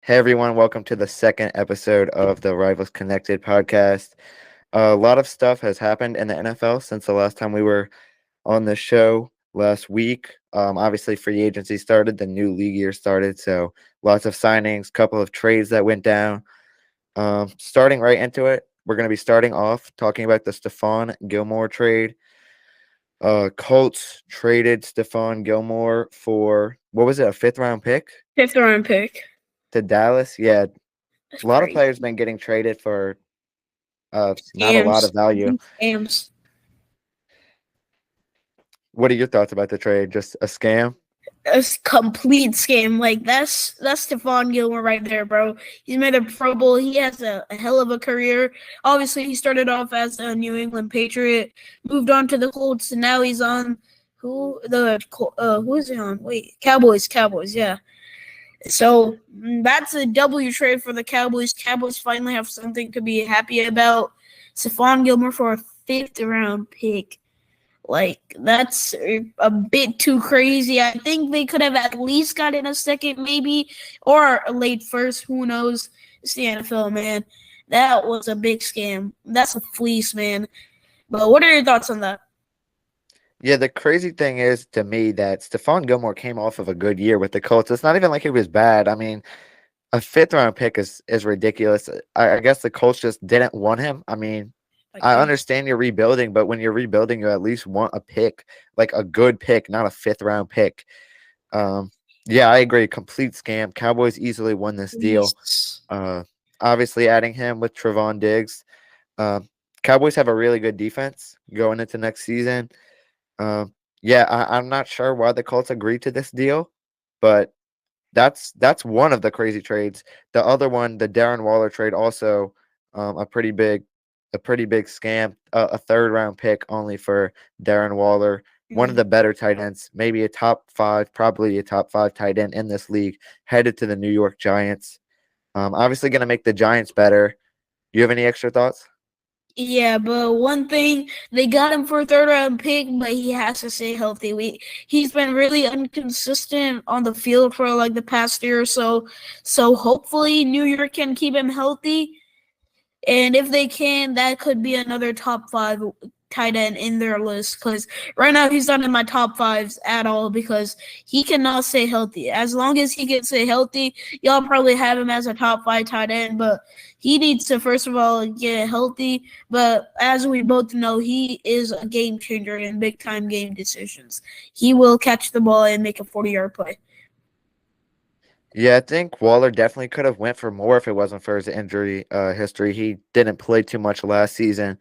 Hey everyone, welcome to the second episode of the Rivals Connected podcast. A lot of stuff has happened in the NFL since the last time we were on the show last week. Obviously, free agency started, the new league year started, so lots of signings, couple of trades that went down. Starting right into it, we're going to be starting off talking about the Stephon Gilmore trade. Colts traded Stephon Gilmore for, what was it, a fifth-round pick? Fifth round pick. To Dallas? Yeah, That's a lot of crazy. players been getting traded for not a lot Scams. of value. Scams. What are your thoughts about the trade? Just a scam? A complete scam. Like that's Stephon Gilmore right there, bro. He's made a Pro Bowl. He has a hell of a career. Obviously, he started off as a New England Patriot, moved on to the Colts, and now he's on who is he on? Wait, Cowboys. Yeah. So that's a W trade for the Cowboys. Cowboys finally have something to be happy about. Stephon Gilmore for a fifth round pick. Like, that's a bit too crazy. I think they could have at least gotten a second, maybe, or a late first. Who knows? It's the NFL, man. That was a big scam. That's a fleece, man. But what are your thoughts on that? Yeah, the crazy thing is to me that Stephon Gilmore came off of a good year with the Colts. It's not even like he was bad. I mean, a fifth-round pick is ridiculous. I guess the Colts just didn't want him. I mean, I I guess. understand you're rebuilding, but when you're rebuilding, you at least want a pick, like a good pick, not a fifth-round pick. Um, yeah, I agree. Complete scam. Cowboys easily won this deal. Fleece. Uh, Obviously, adding him with Trevon Diggs. Cowboys have a really good defense going into next season. Yeah, I'm not sure why the Colts agreed to this deal, but that's one of the crazy trades. The other one, the Darren Waller trade, also a pretty big scam. A third round pick only for Darren Waller, one of the better tight ends, maybe a top five, probably a top five tight end in this league, headed to the New York Giants. Obviously going to make the Giants better. You have any extra thoughts? Yeah, but one thing, they got him for a third round pick, but he has to stay healthy. He's been really inconsistent on the field for like the past year or so. So hopefully New York can keep him healthy. And if they can, that could be another top five tight end in their list. Because right now he's not in my top fives at all because he cannot stay healthy. As long as he can stay healthy, y'all probably have him as a top five tight end. But he needs to first of all get healthy. But as we both know, he is a game changer in big time game decisions. He will catch the ball and make a 40-yard play. Yeah, I think Waller definitely could have went for more if it wasn't for his injury history. He didn't play too much last season.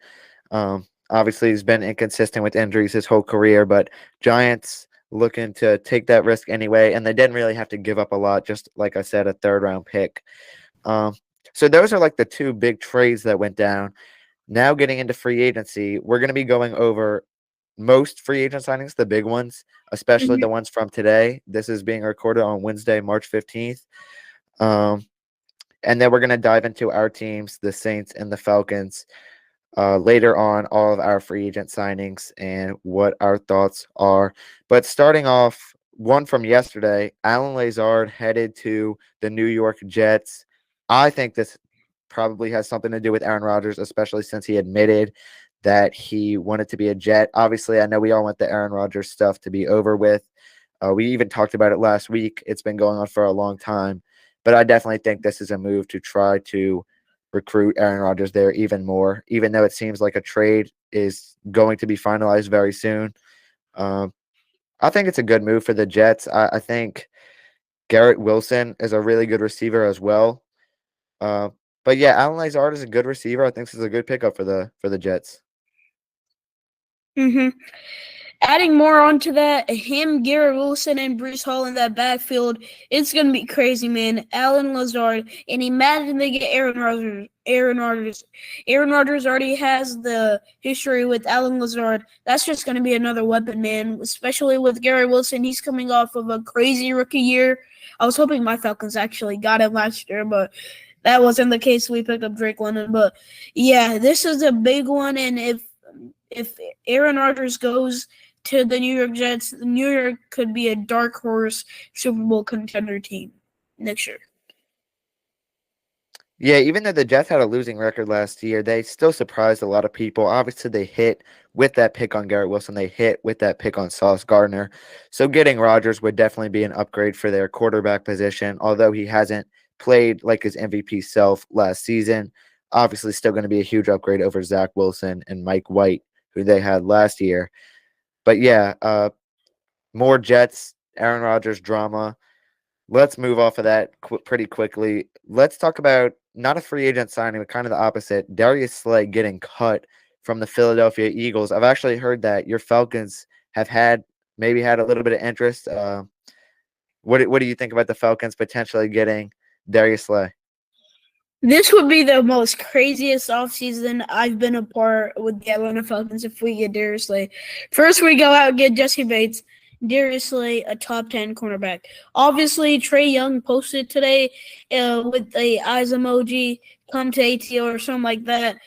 Obviously, he's been inconsistent with injuries his whole career, but Giants looking to take that risk anyway, and they didn't really have to give up a lot, just like I said, a third round pick. Um, so those are like the two big trades that went down. Now getting into free agency, we're going to be going over most free agent signings, the big ones, especially Mhm. the ones from today. This is being recorded on Wednesday, March 15th. Um, and then we're going to dive into our teams, the Saints and the Falcons, later on, all of our free agent signings and what our thoughts are. But starting off, one from yesterday, Alan Lazard headed to the New York Jets. I think this probably has something to do with Aaron Rodgers, especially since he admitted that he wanted to be a Jet. Obviously, I know we all want the Aaron Rodgers stuff to be over with. We even talked about it last week. It's been going on for a long time. But I definitely think this is a move to try to recruit Aaron Rodgers there even more, even though it seems like a trade is going to be finalized very soon. Um, I think it's a good move for the Jets. I think Garrett Wilson is a really good receiver as well. Uh, but yeah, Alan Lazard is a good receiver. I think this is a good pickup for the Jets. Mhm. Adding more onto that, him, Garrett Wilson, and Brees Hall in that backfield, it's gonna be crazy, man. Alan Lazard, and imagine they get Aaron Rodgers. Aaron Rodgers already has the history with Alan Lazard. That's just gonna be another weapon, man. Especially with Garrett Wilson, he's coming off of a crazy rookie year. I was hoping my Falcons actually got him last year, but that wasn't the case. We picked up Drake London, but yeah, this is a big one. And if Aaron Rodgers goes to the New York Jets, New York could be a dark horse Super Bowl contender team next year. Yeah, even though the Jets had a losing record last year, they still surprised a lot of people. Obviously, they hit with that pick on Garrett Wilson. They hit with that pick on Sauce Gardner. So getting Rodgers would definitely be an upgrade for their quarterback position, although he hasn't played like his MVP self last season. Obviously, still going to be a huge upgrade over Zach Wilson and Mike White, who they had last year. But yeah, more Jets, Aaron Rodgers drama. Let's move off of that pretty quickly. Let's talk about not a free agent signing, but kind of the opposite. Darius Slay getting cut from the Philadelphia Eagles. I've actually heard that your Falcons have maybe had a little bit of interest. What do you think about the Falcons potentially getting Darius Slay? This would be the most craziest offseason I've been a part with the Atlanta Falcons if we get Darius Slay. First, we go out and get Jessie Bates. Darius Slay, a top 10 cornerback. Obviously, Trey Young posted today with the eyes emoji, come to ATO or something like that.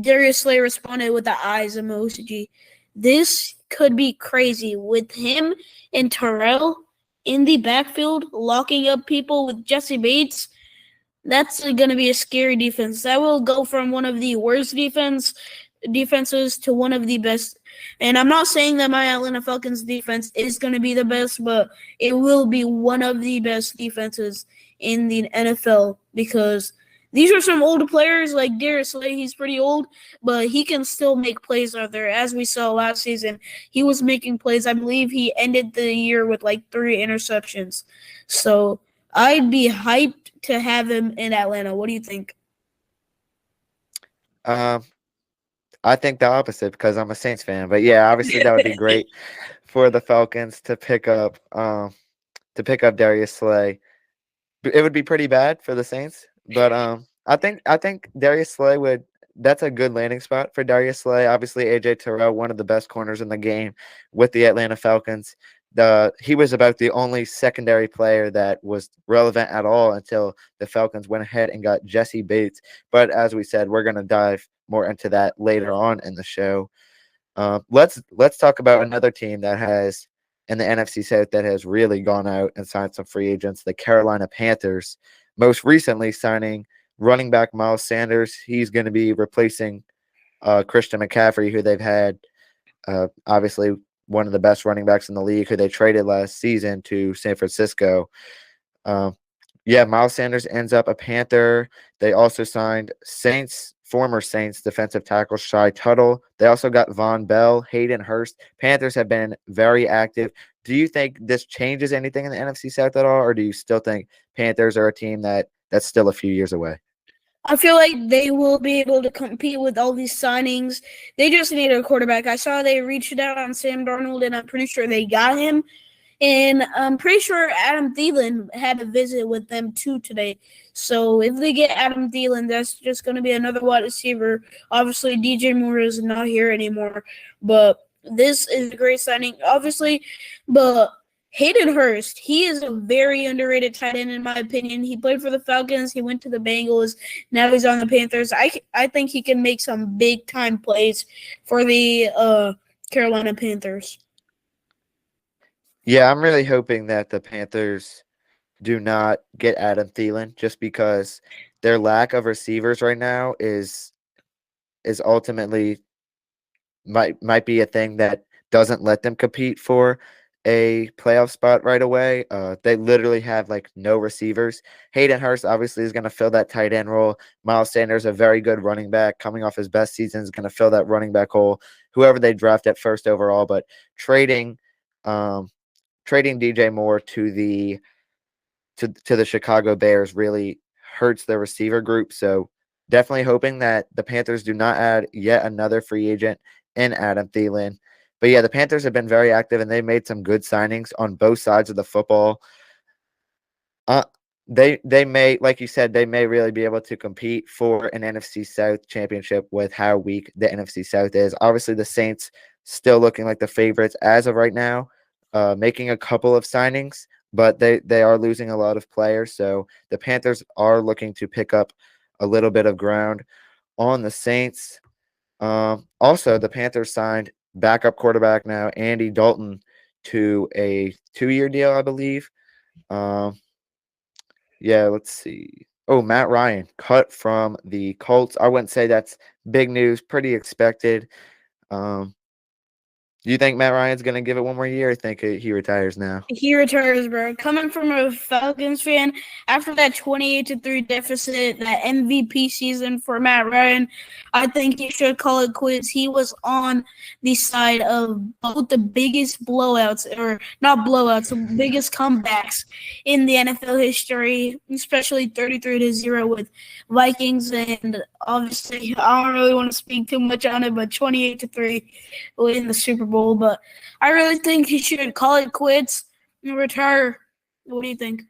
Darius Slay responded with the eyes emoji. This could be crazy with him and Terrell in the backfield, locking up people with Jessie Bates. That's going to be a scary defense. That will go from one of the worst defenses to one of the best. And I'm not saying that my Atlanta Falcons defense is going to be the best, but it will be one of the best defenses in the NFL because these are some older players like Darius Slay. He's pretty old, but he can still make plays out there. As we saw last season, he was making plays. I believe he ended the year with like 3 interceptions. So I'd be hyped to have him in Atlanta. What do you think? I think the opposite because I'm a Saints fan. But yeah, obviously that would be great for the Falcons to pick up Darius Slay. It would be pretty bad for the Saints, but I think Darius Slay would. That's a good landing spot for Darius Slay. Obviously, AJ Terrell, one of the best corners in the game with the Atlanta Falcons. He was about the only secondary player that was relevant at all until the Falcons went ahead and got Jessie Bates. But as we said, we're going to dive more into that later on in the show. Let's talk about another team that has in the NFC South that has really gone out and signed some free agents, the Carolina Panthers, most recently signing running back Miles Sanders. He's going to be replacing Christian McCaffrey, who they've had obviously one of the best running backs in the league, who they traded last season to San Francisco. Miles Sanders ends up a Panther. They also signed former Saints defensive tackle Shy Tuttle. They also got Von Bell, Hayden Hurst. Panthers have been very active. Do you think this changes anything in the NFC South at all, or do you still think Panthers are a team that's still a few years away? I feel like they will be able to compete with all these signings. They just need a quarterback. I saw they reached out on Sam Darnold, and I'm pretty sure they got him. And I'm pretty sure Adam Thielen had a visit with them too today. So if they get Adam Thielen, that's just going to be another wide receiver. Obviously, DJ Moore is not here anymore. But this is a great signing, obviously. But Hayden Hurst, he is a very underrated tight end in my opinion. He played for the Falcons. He went to the Bengals. Now he's on the Panthers. I think he can make some big-time plays for the Carolina Panthers. Yeah, I'm really hoping that the Panthers do not get Adam Thielen just because their lack of receivers right now is ultimately might be a thing that doesn't let them compete for a playoff spot right away. They literally have like no receivers. Hayden Hurst obviously is going to fill that tight end role. Miles Sanders, a very good running back, coming off his best season, is going to fill that running back hole. Whoever they draft at first overall, but trading DJ Moore to the Chicago Bears really hurts their receiver group. So definitely hoping that the Panthers do not add yet another free agent in Adam Thielen. But yeah, the Panthers have been very active and they made some good signings on both sides of the football. They may, like you said, they may really be able to compete for an NFC South championship with how weak the NFC South is. Obviously, the Saints still looking like the favorites as of right now, making a couple of signings, but they are losing a lot of players. So the Panthers are looking to pick up a little bit of ground on the Saints. Also, the Panthers signed backup quarterback now, Andy Dalton, to a 2-year deal, I believe. Let's see. Oh, Matt Ryan cut from the Colts. I wouldn't say that's big news, pretty expected. Um, do you think Matt Ryan's going to give it one more year? I think he retires now. He retires, bro. Coming from a Falcons fan, after that 28-3 deficit, that MVP season for Matt Ryan, I think he should call it quits. He was on the side of both the biggest blowouts, or not blowouts, the biggest comebacks in the NFL history, especially 33-0 with Vikings. And obviously, I don't really want to speak too much on it, but 28-3 in the Super Bowl. But I really think he should call it quits and retire. What do you think?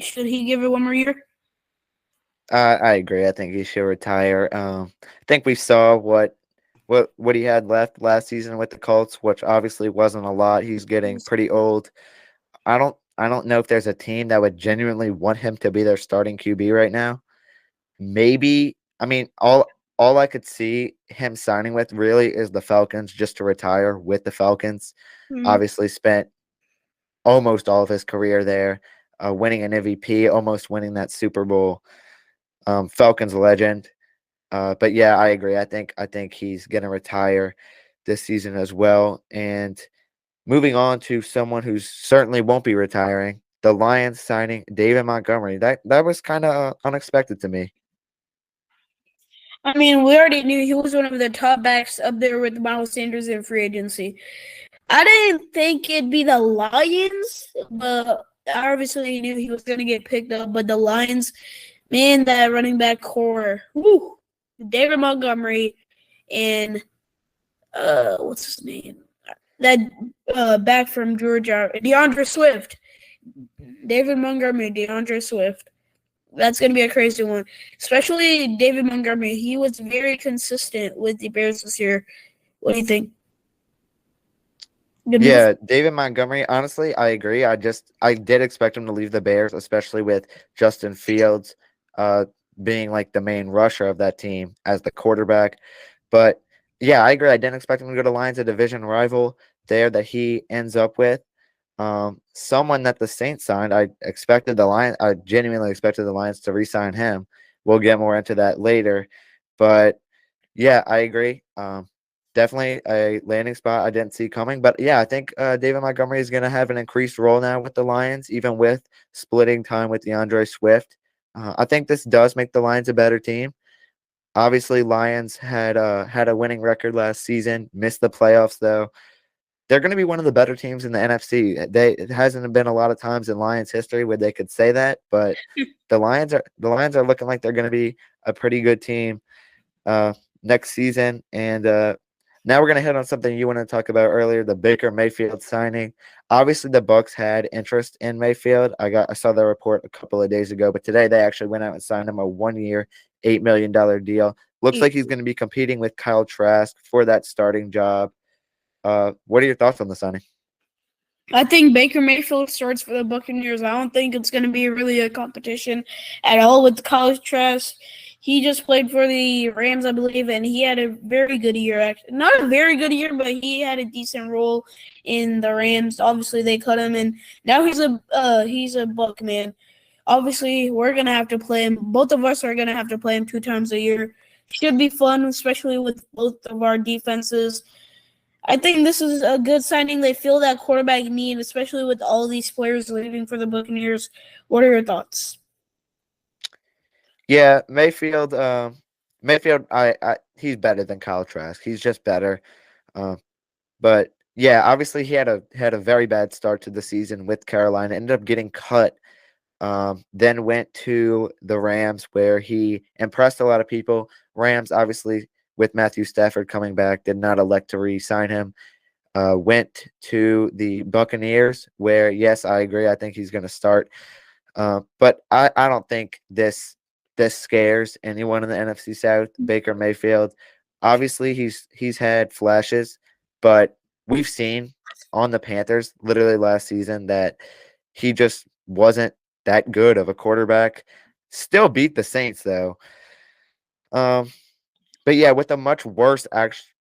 Should he give it one more year? I agree. I think he should retire. I think we saw what he had left last season with the Colts, which obviously wasn't a lot. He's getting pretty old. I don't know if there's a team that would genuinely want him to be their starting QB right now. Maybe, I mean, all I could see him signing with really is the Falcons, just to retire with the Falcons. Obviously spent almost all of his career there, winning an MVP, almost winning that Super Bowl. Falcons legend. But yeah, I agree. I think he's gonna retire this season as well. And moving on to someone who certainly won't be retiring, the Lions signing David Montgomery. That was kind of unexpected to me. I mean, we already knew he was one of the top backs up there with Miles Sanders in free agency. I didn't think it'd be the Lions, but I obviously knew he was going to get picked up. But the Lions, man, that running back core, whoo, David Montgomery and what's his name? That back from Georgia, DeAndre Swift. David Montgomery, DeAndre Swift. That's going to be a crazy one. Especially David Montgomery. He was very consistent with the Bears this year. What do you think? Good Yeah, move? David Montgomery, honestly, I agree. I did expect him to leave the Bears, especially with Justin Fields being like the main rusher of that team as the quarterback. But yeah, I agree. I didn't expect him to go to Lions, a division rival there that he ends up with. Someone that the Saints signed, I genuinely expected the Lions to re-sign him. We'll get more into that later. But yeah, I agree. Definitely a landing spot I didn't see coming. But yeah, I think David Montgomery is going to have an increased role now with the Lions, even with splitting time with DeAndre Swift. I think this does make the Lions a better team. Obviously, Lions had a winning record last season, missed the playoffs though. They're going to be one of the better teams in the NFC. It hasn't been a lot of times in Lions history where they could say that, but the Lions are looking like they're going to be a pretty good team next season. And now we're going to hit on something you want to talk about earlier, the Baker Mayfield signing. Obviously, the Bucs had interest in Mayfield. I saw the report a couple of days ago, but today they actually went out and signed him a 1-year, $8 million deal. Looks like he's going to be competing with Kyle Trask for that starting job. What are your thoughts on the signing? I think Baker Mayfield starts for the Buccaneers. I don't think it's going to be really a competition at all with College Trask. He just played for the Rams, I believe, and he had a very good year. Not a very good year, but he had a decent role in the Rams. Obviously, they cut him, and now he's a Buck, man. Obviously, we're going to have to play him. Both of us are going to have to play him 2 times a year. Should be fun, especially with both of our defenses. I think this is a good signing. They feel that quarterback need, especially with all these players leaving for the Buccaneers. What are your thoughts? Yeah, Mayfield. Mayfield. He's better than Kyle Trask. He's just better. But yeah, obviously he had a very bad start to the season with Carolina. Ended up getting cut. Then went to the Rams where he impressed a lot of people. Rams, obviously, with Matthew Stafford coming back, did not elect to re-sign him. Went to the Buccaneers where, yes, I agree. I think he's going to start. But I don't think this scares anyone in the NFC South. Baker Mayfield, obviously he's had flashes, but we've seen on the Panthers literally last season that he just wasn't that good of a quarterback. Still beat the Saints though. But yeah, with a much worse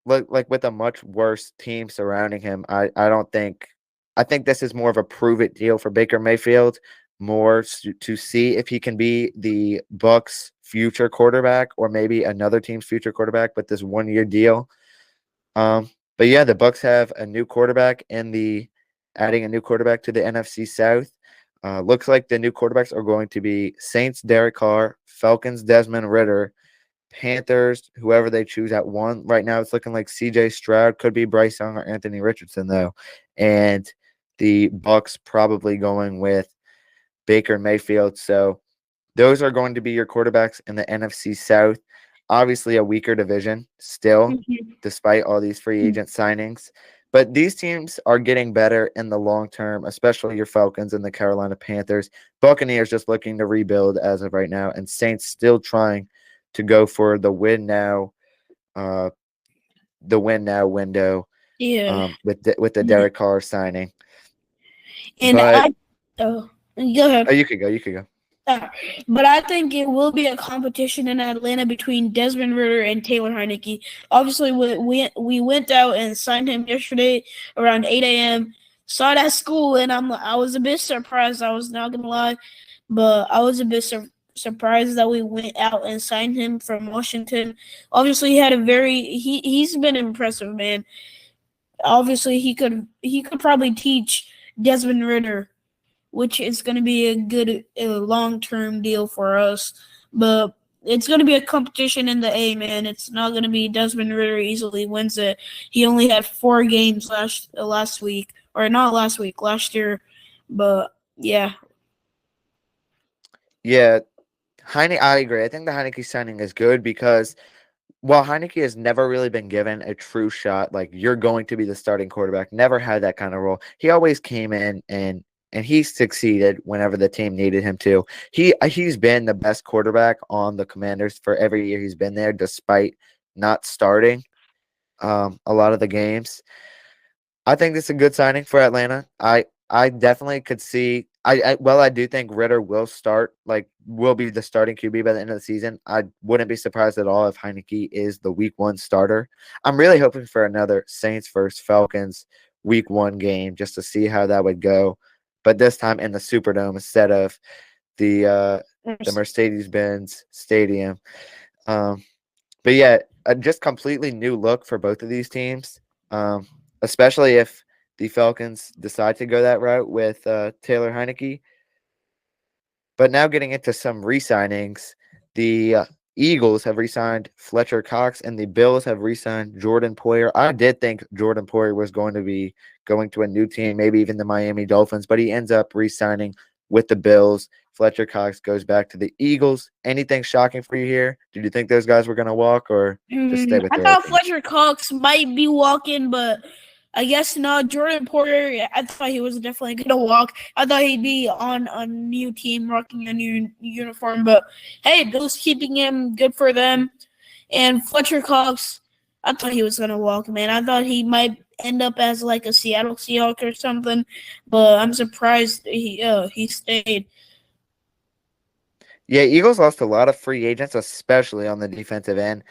with a much worse team surrounding him, I think this is more of a prove it deal for Baker Mayfield. more to see if he can be the Bucks' future quarterback or maybe another team's future quarterback with this 1-year deal. But yeah, the Bucks have a new quarterback adding a new quarterback to the NFC South. Looks like the new quarterbacks are going to be Saints Derek Carr, Falcons Desmond Ridder, Panthers whoever they choose at 1. Right now, it's looking like C.J. Stroud, could be Bryce Young or Anthony Richardson though, and the Bucks probably going with Baker Mayfield. So those are going to be your quarterbacks in the NFC South. Obviously, a weaker division still, despite all these free agent signings. But these teams are getting better in the long term, especially your Falcons and the Carolina Panthers. Buccaneers just looking to rebuild as of right now, and Saints still trying to go for the win now window. Yeah. With the Derek Carr signing. And go ahead. Oh, you could go. But I think it will be a competition in Atlanta between Desmond Ridder and Taylor Heinicke. Obviously, we went out and signed him yesterday around 8 a.m. Saw it at school, and I was a bit surprised. I was not gonna lie, but I was a bit surprised that we went out and signed him from Washington. Obviously, he's been impressive, man. Obviously, he could probably teach Desmond Ridder, which is going to be a good long-term deal for us. But it's going to be a competition in the A, man. It's not going to be Desmond Ridder easily wins it. He only had 4 games last year. But, yeah. Yeah, I agree. I think the Heinicke signing is good because while Heinicke has never really been given a true shot, like you're going to be the starting quarterback, never had that kind of role. He always came in and he succeeded whenever the team needed him to. He's been the best quarterback on the Commanders for every year he's been there, despite not starting a lot of the games. I think this is a good signing for Atlanta. I definitely could see. I do think Ridder will be the starting QB by the end of the season. I wouldn't be surprised at all if Heinicke is the Week 1 starter. I'm really hoping for another Saints versus Falcons Week 1 game just to see how that would go, but this time in the Superdome instead of the Mercedes-Benz Stadium. But yeah, a just completely new look for both of these teams, especially if the Falcons decide to go that route with Taylor Heinicke. But now getting into some re-signings, the Eagles have re-signed Fletcher Cox and the Bills have re-signed Jordan Poyer. I did think Jordan Poyer was going to be going to a new team, maybe even the Miami Dolphins, but he ends up re-signing with the Bills. Fletcher Cox goes back to the Eagles. Anything shocking for you here? Did you think those guys were going to walk or just stay with I thought Fletcher Cox might be walking, but I guess not. Jordan Poyer, I thought he was definitely going to walk. I thought he'd be on a new team, rocking a new uniform. But, hey, Bills keeping him, good for them. And Fletcher Cox, I thought he was going to walk, man. I thought he might end up as like a Seattle Seahawk or something. But I'm surprised he stayed. Yeah, Eagles lost a lot of free agents, especially on the defensive end.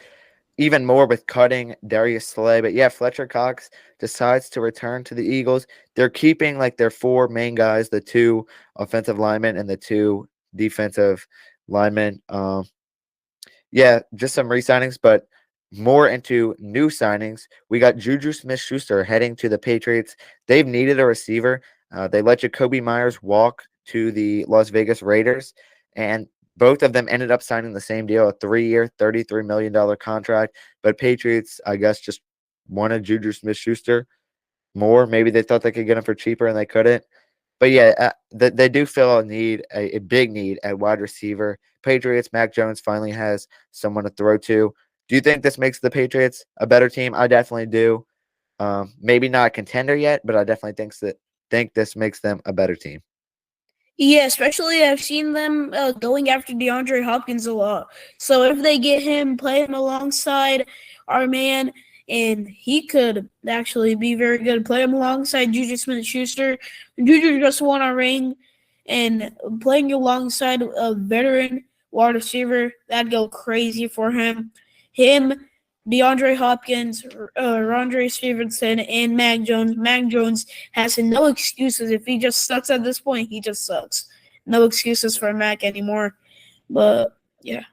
Even more with cutting Darius Slay. But yeah, Fletcher Cox decides to return to the Eagles. They're keeping like their 4 main guys, the 2 offensive linemen and the 2 defensive linemen. Yeah, just some re-signings, but more into new signings. We got Juju Smith-Schuster heading to the Patriots. They've needed a receiver. They let Jacoby Myers walk to the Las Vegas Raiders, and both of them ended up signing the same deal, a 3-year, $33 million contract. But Patriots, I guess, just wanted Juju Smith-Schuster more. Maybe they thought they could get him for cheaper and they couldn't. But yeah, they do feel a big need at wide receiver. Patriots, Mac Jones finally has someone to throw to. Do you think this makes the Patriots a better team? I definitely do. Maybe not a contender yet, but I definitely think this makes them a better team. Yeah, especially I've seen them going after DeAndre Hopkins a lot. So if they get him, play him alongside our man, and he could actually be very good. Play him alongside Juju Smith-Schuster. Juju just won a ring, and playing alongside a veteran wide receiver, that'd go crazy for him. Him, DeAndre Hopkins, Rondre Stevenson, and Mac Jones. Mac Jones has no excuses. If he just sucks at this point, he just sucks. no excuses for Mac anymore. But yeah.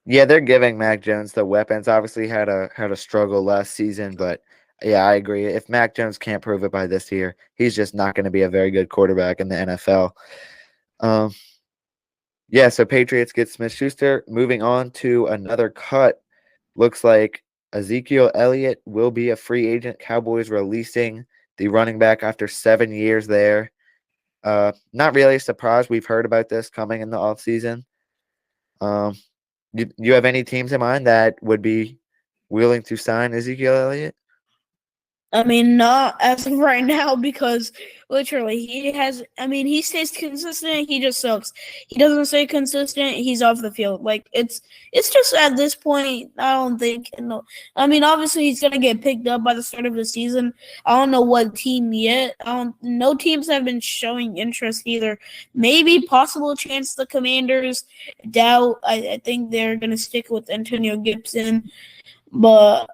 Yeah, they're giving Mac Jones the weapons. Obviously had a struggle last season, but yeah, I agree. If Mac Jones can't prove it by this year, he's just not going to be a very good quarterback in the NFL. Um, yeah, so Patriots get Smith-Schuster. Moving on to another cut. Looks like Ezekiel Elliott will be a free agent. Cowboys releasing the running back after 7 years there. Not really a surprise. We've heard about this coming in the offseason. You have any teams in mind that would be willing to sign Ezekiel Elliott? I mean, not as of right now because literally he stays consistent. He just sucks. He doesn't stay consistent. He's off the field. Like it's just at this point, I don't think. No, I mean, obviously he's gonna get picked up by the start of the season. I don't know what team yet. No teams have been showing interest either. Maybe possible chance the Commanders. Doubt. I think they're gonna stick with Antonio Gibson, but.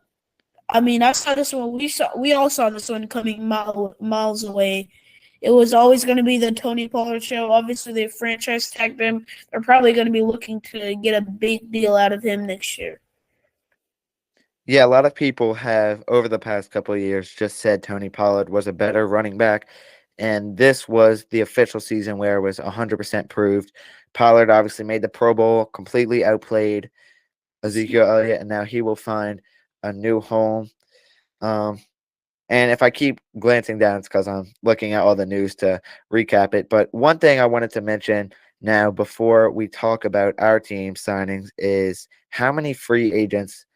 I mean, I saw this one. We all saw this one coming miles away. It was always going to be the Tony Pollard show. Obviously, they franchise tagged him. They're probably going to be looking to get a big deal out of him next year. Yeah, a lot of people have over the past couple of years just said Tony Pollard was a better running back, and this was the official season where it was 100% proved. Pollard obviously made the Pro Bowl, completely outplayed Ezekiel Elliott, and now he will find a new home. And if I keep glancing down, it's because I'm looking at all the news to recap it. But one thing I wanted to mention now before we talk about our team signings is how many free agents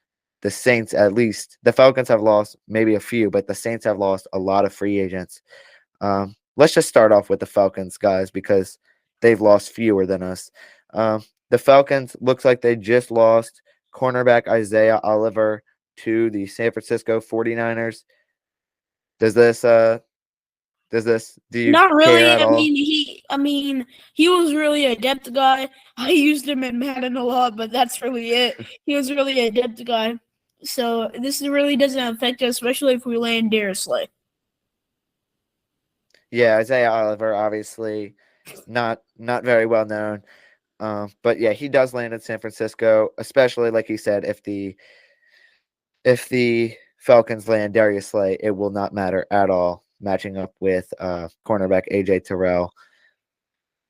the Saints, at least. The Falcons have lost maybe a few, but the Saints have lost a lot of free agents. Let's just start off with the Falcons, guys, because they've lost fewer than us. The Falcons looks like they just lost cornerback Isaiah Oliver to the San Francisco 49ers. Do you Not really. care at all? I mean, he was really a depth guy. I used him in Madden a lot, but that's really it. He was really a depth guy. So this really doesn't affect us, especially if we land Darius Slay. Yeah, Isaiah Oliver, obviously not very well known. But yeah, he does land in San Francisco, especially like he said, if the Falcons land Darius Slay, it will not matter at all, matching up with cornerback AJ Terrell.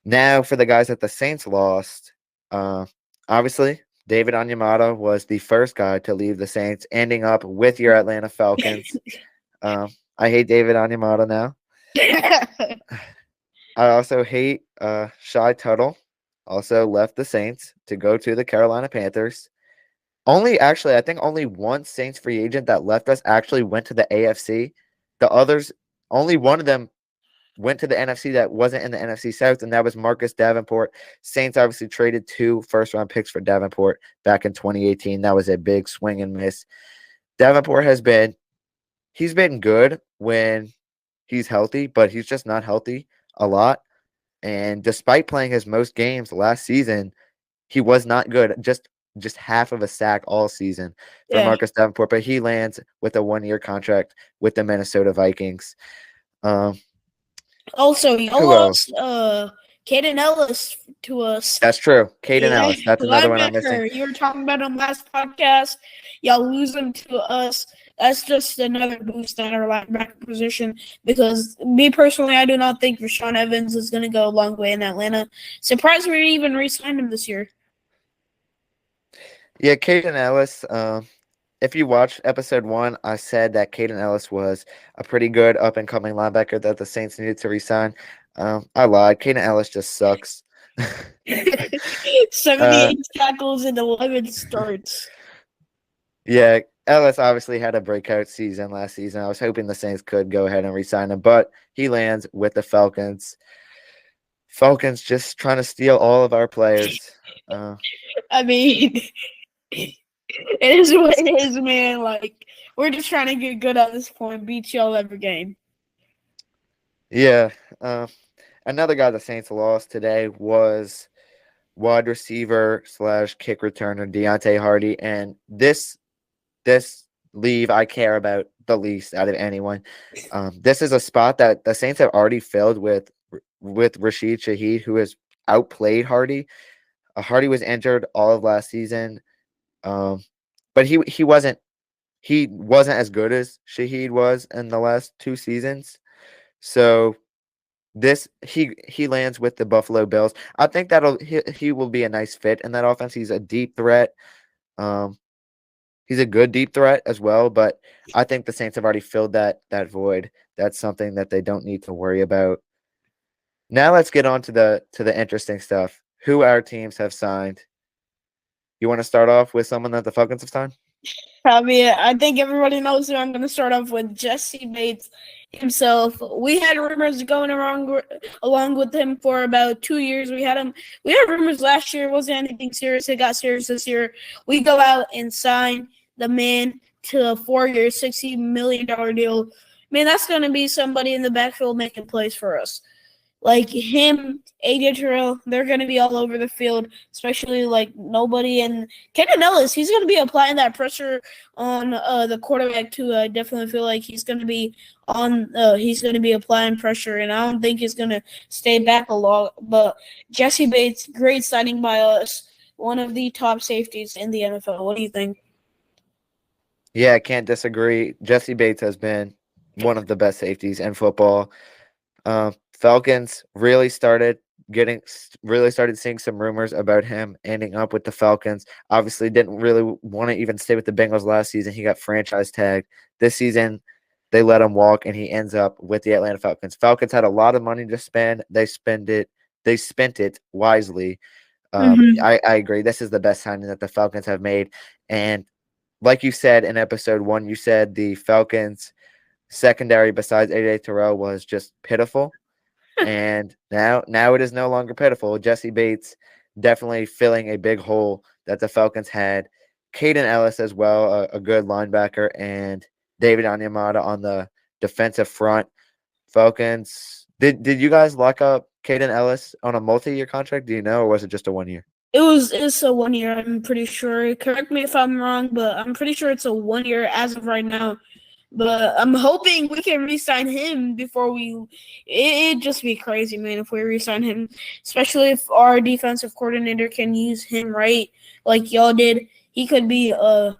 Now for the guys that the Saints lost, obviously David Onyemata was the first guy to leave the Saints, ending up with your Atlanta Falcons. I hate David Onyemata now. I also hate Shy Tuttle. Also left the Saints to go to the Carolina Panthers. I think only one Saints free agent that left us actually went to the AFC. The others, only one of them went to the NFC that wasn't in the NFC South, and that was Marcus Davenport. Saints obviously traded 2 first-round picks for Davenport back in 2018. That was a big swing and miss. Davenport he's been good when he's healthy, but he's just not healthy a lot. And despite playing his most games last season, he was not good. Just half of a sack all season for Marcus Davenport, but he lands with a 1-year contract with the Minnesota Vikings. Also, you lost Kaden Elliss to us. That's true. Kaden Elliss. That's another one I'm missing. You were talking about him last podcast. Y'all lose him to us. That's just another boost at our linebacker position because me personally, I do not think Rashaan Evans is going to go a long way in Atlanta. Surprised we even re-signed him this year. Yeah, Kaden Elliss. If you watched episode 1, I said that Kaden Elliss was a pretty good up-and-coming linebacker that the Saints needed to re-sign. I lied. Kaden Elliss just sucks. 78 tackles and 11 starts. Yeah, Ellis obviously had a breakout season last season. I was hoping the Saints could go ahead and re-sign him, but he lands with the Falcons. Falcons just trying to steal all of our players. I mean, it is what it is, man. Like, we're just trying to get good at this point, beat y'all every game. Yeah. Another guy the Saints lost today was wide receiver / kick returner Deontay Hardy, and this leave I care about the least out of anyone. This is a spot that the Saints have already filled with with Rashid Shaheed, who has outplayed Hardy. Hardy was injured all of last season, but he wasn't as good as Shaheed was in the last 2 seasons. So he lands with the Buffalo Bills. I think he will be a nice fit in that offense. He's a deep threat. He's a good deep threat as well, but I think the Saints have already filled that void. That's something that they don't need to worry about. Now let's get on to the interesting stuff. Who our teams have signed. You want to start off with someone that the Falcons have signed? Probably, I think everybody knows who I'm going to start off with. Jessie Bates himself. We had rumors going along with him for about 2 years. We had rumors last year. It wasn't anything serious. It got serious this year. We go out and sign the man to a 4-year, $60 million deal. Man, that's going to be somebody in the backfield making plays for us. Like him, AJ Terrell, they're going to be all over the field, especially like nobody. And Kaden Elliss, he's going to be applying that pressure on the quarterback too. I definitely feel like he's going to be applying pressure, and I don't think he's going to stay back a lot. But Jessie Bates, great signing by us, one of the top safeties in the NFL. What do you think? Yeah, I can't disagree. Jessie Bates has been one of the best safeties in football. Falcons really started seeing some rumors about him ending up with the Falcons. Obviously didn't really want to even stay with the Bengals last season. He got franchise tagged. This season they let him walk and he ends up with the Atlanta Falcons. Falcons had a lot of money to spend. They spent it wisely. I agree. This is the best signing that the Falcons have made. And like you said in episode 1, you said the Falcons secondary besides AJ Terrell was just pitiful. And now it is no longer pitiful. Jessie Bates definitely filling a big hole that the Falcons had. Kaden Elliss as well, a good linebacker, and David Onyemata on the defensive front. Falcons. Did you guys lock up Kaden Elliss on a multi-year contract? Do you know, or was it just a 1 year? It's a 1 year. I'm pretty sure. Correct me if I'm wrong, but I'm pretty sure it's a 1 year as of right now. But I'm hoping we can re-sign him before it'd just be crazy, man, if we re-sign him. Especially if our defensive coordinator can use him right, like y'all did. He could be a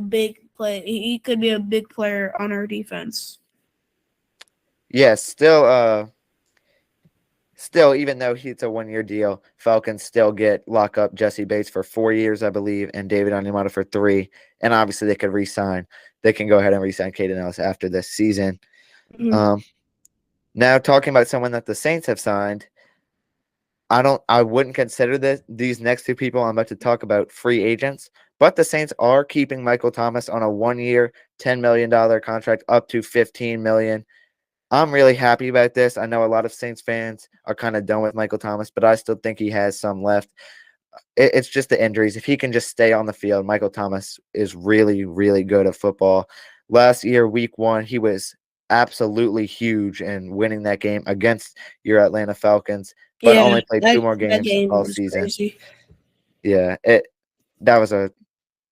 big play. He could be a big player on our defense. Yeah, still, even though it's a 1 year deal, Falcons still lock up Jessie Bates for 4 years, I believe, and David Onyemata for 3. And obviously they could re-sign. They can go ahead and re-sign Kaden Elliss after this season. Mm-hmm. Now talking about someone that the Saints have signed, I wouldn't consider these next two people I'm about to talk about free agents, but the Saints are keeping Michael Thomas on a 1 year, $10 million contract up to $15 million. I'm really happy about this. I know a lot of Saints fans are kind of done with Michael Thomas, but I still think he has some left. It's just the injuries. If he can just stay on the field, Michael Thomas is really, really good at football. Last year, week 1, he was absolutely huge in winning that game against your Atlanta Falcons, but only played 2 more games all season. Crazy. Yeah, that was a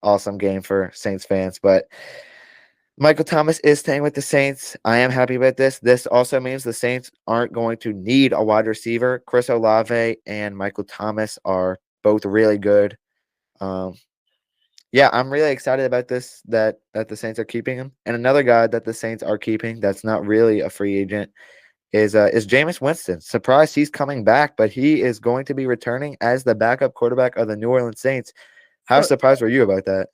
awesome game for Saints fans, but Michael Thomas is staying with the Saints. I am happy about this. This also means the Saints aren't going to need a wide receiver. Chris Olave and Michael Thomas are both really good. Yeah, I'm really excited about this, that the Saints are keeping him. And another guy that the Saints are keeping that's not really a free agent is Jameis Winston. Surprised he's coming back, but he is going to be returning as the backup quarterback of the New Orleans Saints. How surprised were you about that?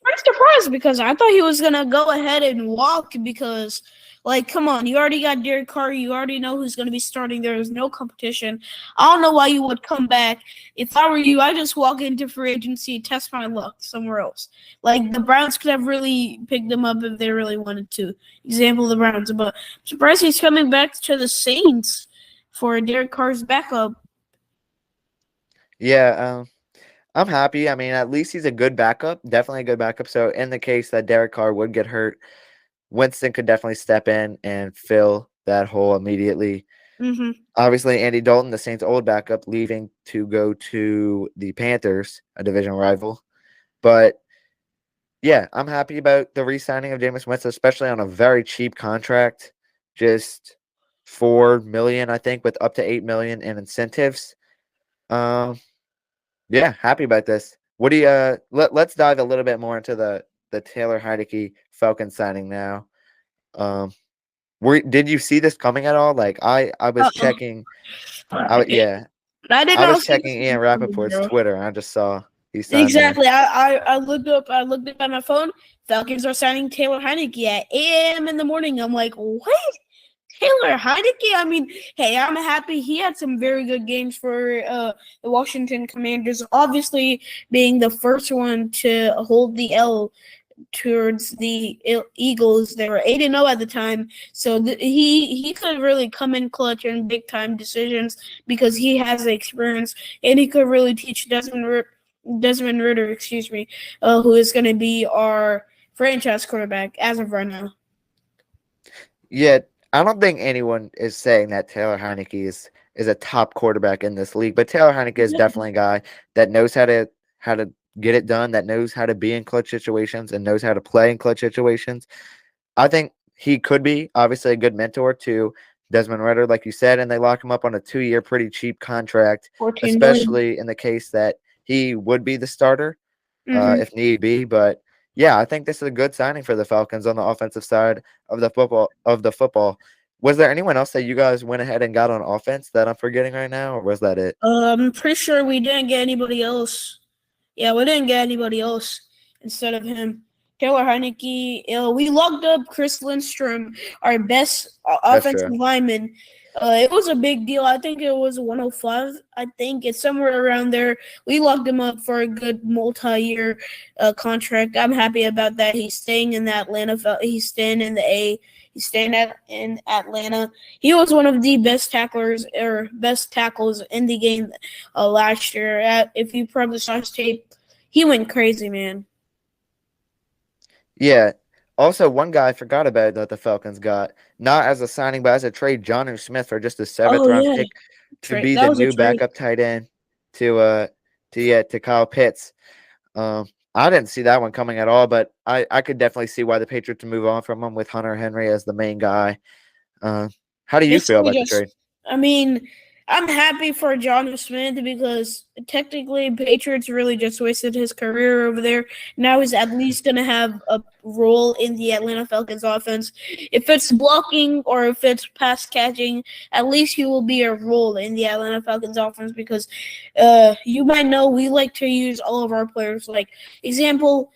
I'm surprised because I thought he was going to go ahead and walk because, like, come on, you already got Derek Carr. You already know who's going to be starting. There's no competition. I don't know why you would come back. If I were you, I'd just walk into free agency, test my luck somewhere else. Like, the Browns could have really picked him up if they really wanted to. Example, the Browns. But I'm surprised he's coming back to the Saints for Derek Carr's backup. Yeah, I'm happy. I mean, at least he's a good backup, definitely a good backup. So in the case that Derek Carr would get hurt, Winston could definitely step in and fill that hole immediately. Mm-hmm. Obviously, Andy Dalton, the Saints' old backup, leaving to go to the Panthers, a division rival. But yeah, I'm happy about the re-signing of Jameis Winston, especially on a very cheap contract. Just 4 million, I think, with up to 8 million in incentives. Yeah, happy about this. What do you let's dive a little bit more into the Taylor Heineke Falcons signing now. Did you see this coming at all? Like I was Uh-uh. checking yeah, I did I was not see this checking Ian coming, Rappaport's bro. Twitter and I just saw he signed there. Exactly. I looked up at my phone. Falcons are signing Taylor Heineke at 8 a.m. in the morning. I'm like, what? Taylor Heineke? I mean, hey, I'm happy. He had some very good games for the Washington Commanders. Obviously, being the first one to hold the L towards the Eagles. They were 8-0 at the time, so he could really come in clutch in big time decisions because he has the experience and he could really teach Desmond Ridder, who is going to be our franchise quarterback as of right now. Yeah, I don't think anyone is saying that Taylor Heineke is a top quarterback in this league, but Taylor Heineke is definitely a guy that knows how to get it done, that knows how to be in clutch situations and knows how to play in clutch situations. I think he could be obviously a good mentor to Desmond Ridder, like you said, and they lock him up on a 2-year pretty cheap contract, 14 million. especially in the case that he would be the starter Mm-hmm. if need be. But yeah, I think this is a good signing for the Falcons on the offensive side of the football. Was there anyone else that you guys went ahead and got on offense that I'm forgetting right now, or was that it? I'm pretty sure we didn't get anybody else. Yeah, we didn't get anybody else instead of him. Taylor Heineke. We locked up Chris Lindstrom, our best That's offensive true. lineman. It was a big deal. I think it was 105. I think it's somewhere around there. We locked him up for a good multi-year contract. I'm happy about that. He's staying in the Atlanta. He's staying in the A. He's staying in Atlanta. He was one of the best tackles in the game last year. If you probably saw his tape, he went crazy, man. Yeah. Also, one guy I forgot about that the Falcons got, not as a signing, but as a trade, Jonnu Smith for just a seventh Oh round yeah, pick to trade. be That the was a new trade. backup tight end to Kyle Pitts. I didn't see that one coming at all, but I could definitely see why the Patriots move on from him with Hunter Henry as the main guy. How do you feel Basically, about the just trade? I mean, I'm happy for John Smith because technically Patriots really just wasted his career over there. Now he's at least going to have a role in the Atlanta Falcons offense. If it's blocking or if it's pass catching, at least he will be a role in the Atlanta Falcons offense because you might know we like to use all of our players. Like, example,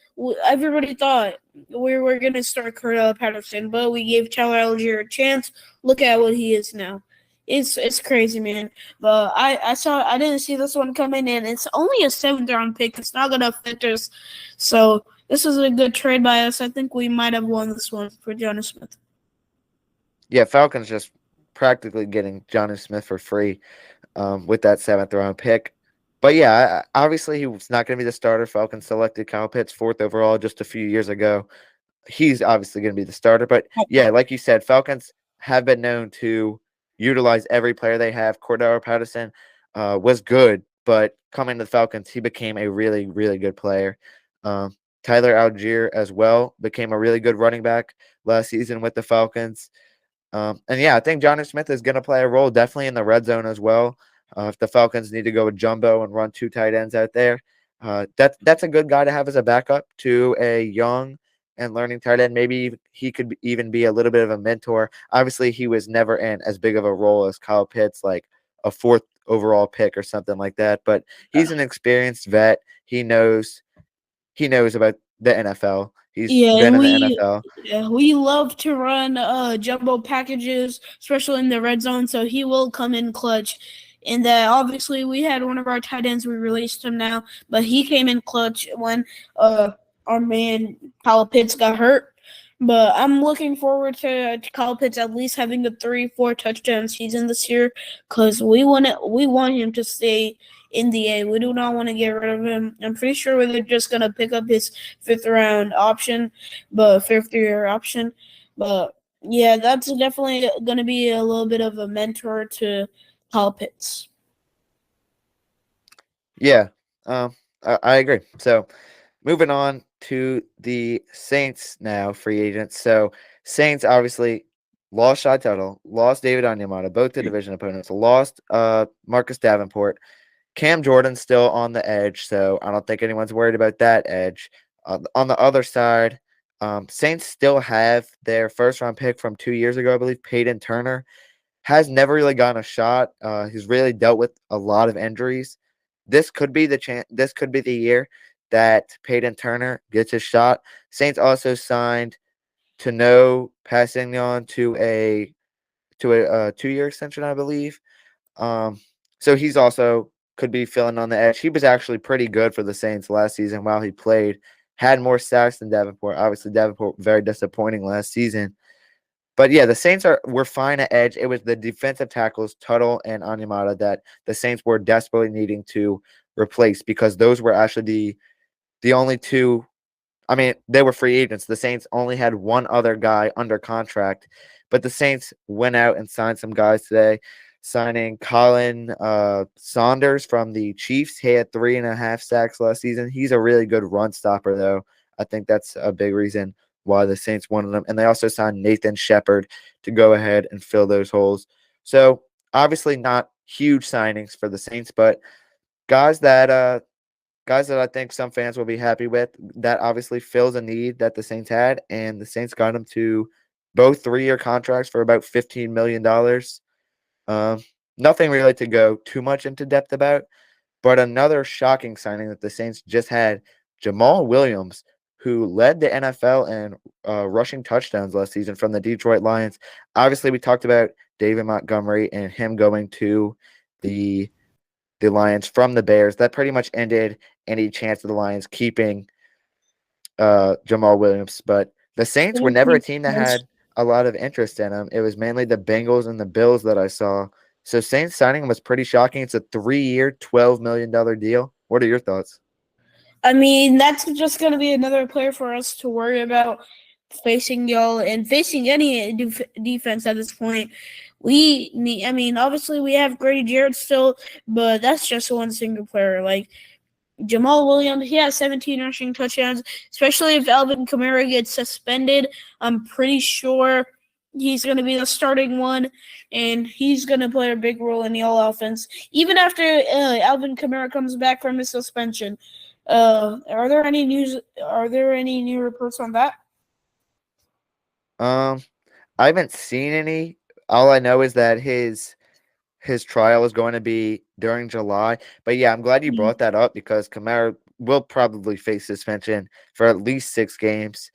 everybody thought we were going to start Cordell Patterson, but we gave Tyler Algier a chance. Look at what he is now. It's crazy, man. But I didn't see this one coming in. It's only a 7th round pick. It's not gonna affect us. So this is a good trade by us. I think we might have won this one for Jonas Smith. Yeah, Falcons just practically getting Jonnu Smith for free with that 7th round pick. But yeah, obviously he was not going to be the starter. Falcons selected Kyle Pitts 4th overall just a few years ago. He's obviously going to be the starter. But yeah, like you said, Falcons have been known to utilize every player they have. Cordell Patterson was good, but coming to the Falcons, he became a really, really good player. Tyler Algier as well became a really good running back last season with the Falcons. And yeah, I think Jonnu Smith is going to play a role definitely in the red zone as well. If the Falcons need to go with jumbo and run 2 tight ends out there, that's a good guy to have as a backup to a young and learning tight end. Maybe he could even be a little bit of a mentor. Obviously, he was never in as big of a role as Kyle Pitts, like a 4th overall pick or something like that. But he's an experienced vet. He knows about the NFL. He's Yeah, been and in the NFL. we love to run jumbo packages, especially in the red zone. So he will come in clutch. And obviously we had one of our tight ends. We released him now, but he came in clutch when our man Kyle Pitts got hurt. But I'm looking forward to Kyle Pitts at least having a 3-4 touchdown season this year because we want him to stay in the A. We do not want to get rid of him. I'm pretty sure they're just gonna pick up his 5th-year option. But yeah, that's definitely gonna be a little bit of a mentor to Kyle Pitts. Yeah, I agree. So moving on to the Saints now, free agents. So Saints obviously lost Shy Tuttle, lost David Onyemata, both the division opponents, lost Marcus Davenport. Cam Jordan's still on the edge, so I don't think anyone's worried about that edge. On the other side, Saints still have their first-round pick from 2 years ago, I believe, Kaden Turner. Has never really gotten a shot. He's really dealt with a lot of injuries. This could be This could be the year that Peyton Turner gets his shot. Saints also signed Tano Passignon to a 2-year extension, I believe. So he's also could be filling on the edge. He was actually pretty good for the Saints last season while he played. Had more sacks than Davenport. Obviously, Davenport very disappointing last season. But yeah, the Saints were fine at edge. It was the defensive tackles, Tuttle and Onyemata, that the Saints were desperately needing to replace because those were actually the only two. I mean, they were free agents. The Saints only had one other guy under contract, but the Saints went out and signed some guys today, signing Khalen Saunders from the Chiefs. He had 3.5 sacks last season. He's a really good run stopper, though. I think that's a big reason why the Saints wanted him. And they also signed Nathan Shepard to go ahead and fill those holes. So obviously not huge signings for the Saints, but guys that I think some fans will be happy with. That obviously fills a need that the Saints had, and the Saints got them to both 3-year contracts for about $15 million. Nothing really to go too much into depth about, but another shocking signing that the Saints just had, Jamaal Williams, who led the NFL in rushing touchdowns last season from the Detroit Lions. Obviously, we talked about David Montgomery and him going to the Lions from the Bears. That pretty much ended any chance of the Lions keeping Jamaal Williams. But the Saints were never a team that had a lot of interest in him. It was mainly the Bengals and the Bills that I saw. So Saints signing him was pretty shocking. It's a 3-year, $12 million deal. What are your thoughts? I mean, that's just going to be another player for us to worry about facing y'all and facing any defense at this point. We need, I mean, obviously we have Grady Jarrett still, but that's just one single player. Like Jamaal Williams, he has 17 rushing touchdowns, especially if Alvin Kamara gets suspended. I'm pretty sure he's going to be the starting one, and he's going to play a big role in the all offense. Even after Alvin Kamara comes back from his suspension. Are there any new reports on that? I haven't seen any. All I know is that his trial is going to be during July. But yeah, I'm glad you brought that up because Kamara will probably face suspension for at least 6 games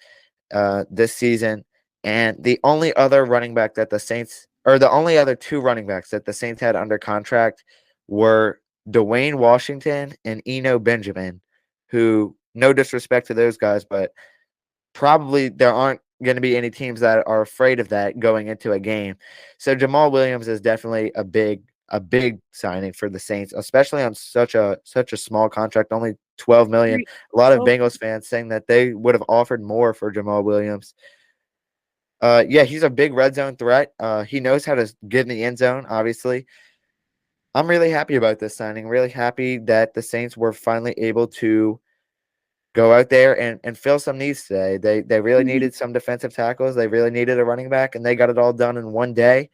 this season. And the only other running back that the Saints, or the only other 2 running backs that the Saints had under contract were Dwayne Washington and Eno Benjamin, who, no disrespect to those guys, but probably there aren't going to be any teams that are afraid of that going into a game. So Jamaal Williams is definitely a big signing for the Saints, especially on such a small contract, only $12 million. A lot of Bengals fans saying that they would have offered more for Jamaal Williams. Yeah, he's a big red zone threat. He knows how to get in the end zone, obviously. I'm really happy about this signing. Really happy that the Saints were finally able to go out there and fill some needs today. They really needed some defensive tackles. They really needed a running back, and they got it all done in one day.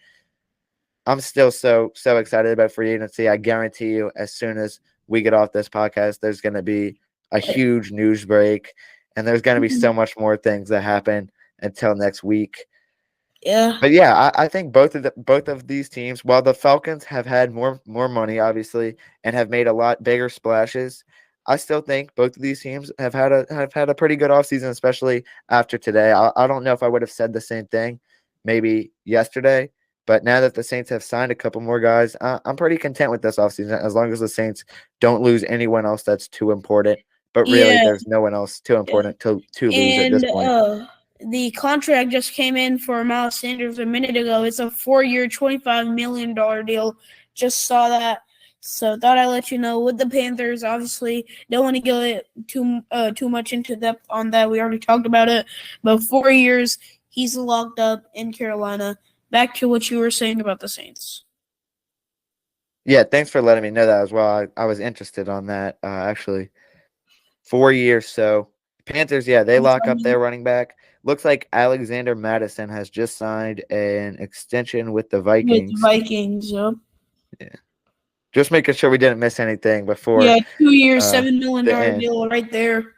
I'm still so excited about free agency. I guarantee you, as soon as we get off this podcast, there's going to be a huge news break, and there's going to be so much more things that happen until next week. Yeah. But yeah, I think both of these teams, while the Falcons have had more money, obviously, and have made a lot bigger splashes, I still think both of these teams have had a pretty good offseason, especially after today. I don't know if I would have said the same thing maybe yesterday, but now that the Saints have signed a couple more guys, I'm pretty content with this offseason as long as the Saints don't lose anyone else that's too important. But really, there's no one else too important to lose at this point. The contract just came in for Miles Sanders a minute ago. It's a 4-year, $25 million deal. Just saw that. So thought I'd let you know. With the Panthers, obviously, don't want to go too much into depth on that. We already talked about it. But 4 years, he's locked up in Carolina. Back to what you were saying about the Saints. Yeah, thanks for letting me know that as well. I was interested on that, actually. 4 years, so Panthers, yeah, they lock up their running back. Looks like Alexander Madison has just signed an extension with the Vikings. With the Vikings, yep. Yeah. Just making sure we didn't miss anything before. Yeah, 2 years, $7 million the deal right there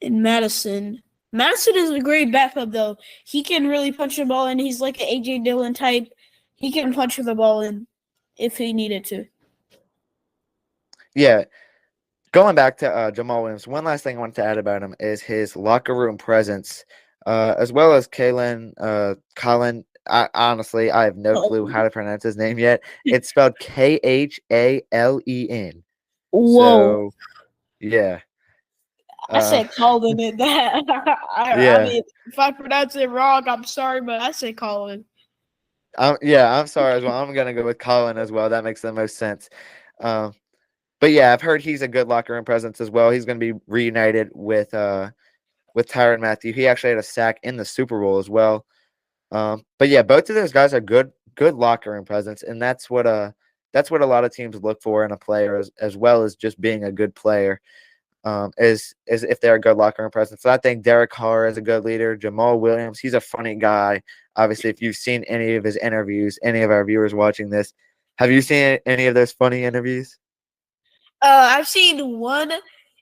in Madison. Madison is a great backup, though. He can really punch the ball in. He's like an A.J. Dillon type. He can punch the ball in if he needed to. Yeah. Going back to Jamaal Williams, one last thing I wanted to add about him is his locker room presence, as well as Khalen. Honestly, I have no clue how to pronounce his name yet. It's spelled Khalen. Whoa. So, yeah. I said Khalen in that. I mean, if I pronounce it wrong, I'm sorry, but I said Khalen. I'm sorry as well. I'm going to go with Khalen as well. That makes the most sense. But yeah, I've heard he's a good locker room presence as well. He's going to be reunited with Tyrann Mathieu. He actually had a sack in the Super Bowl as well. But yeah, both of those guys are good locker room presence, and that's what a lot of teams look for in a player, as well as just being a good player. Is if they're a good locker room presence. So I think Derek Carr is a good leader. Jamaal Williams, he's a funny guy. Obviously, if you've seen any of his interviews, any of our viewers watching this, have you seen any of those funny interviews? I've seen one.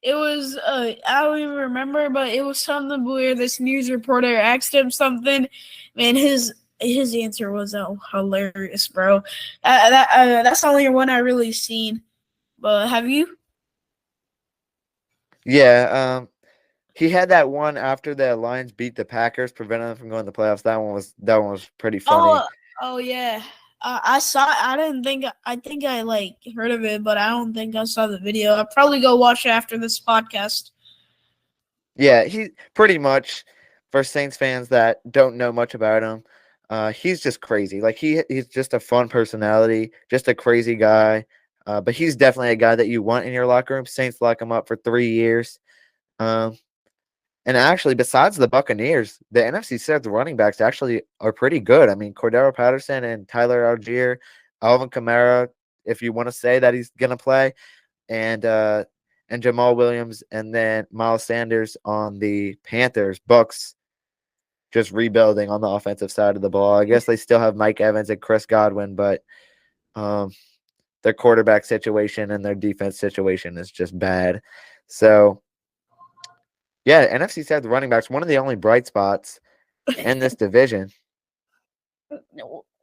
It was I don't even remember, but it was something where this news reporter asked him something, and his answer was hilarious, bro. That's the only one I really seen. But have you? Yeah, he had that one after the Lions beat the Packers, preventing them from going to the playoffs. That one was pretty funny. Oh yeah. I saw. I think I heard of it, but I don't think I saw the video. I'll probably go watch it after this podcast. Yeah, he pretty much, for Saints fans that don't know much about him, he's just crazy. Like he's just a fun personality, just a crazy guy. But he's definitely a guy that you want in your locker room. Saints lock him up for 3 years. And actually, besides the Buccaneers, the NFC South running backs actually are pretty good. I mean, Cordero Patterson and Tyler Algier, Alvin Kamara, if you want to say that he's going to play, and Jamaal Williams, and then Miles Sanders on the Panthers. Bucks just rebuilding on the offensive side of the ball. I guess they still have Mike Evans and Chris Godwin, but their quarterback situation and their defense situation is just bad. So, yeah, NFC South running backs, one of the only bright spots in this division.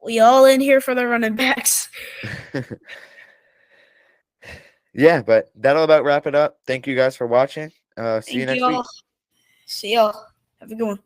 We all in here for the running backs. Yeah, but that'll about wrap it up. Thank you guys for watching. See you next week. See y'all. Have a good one.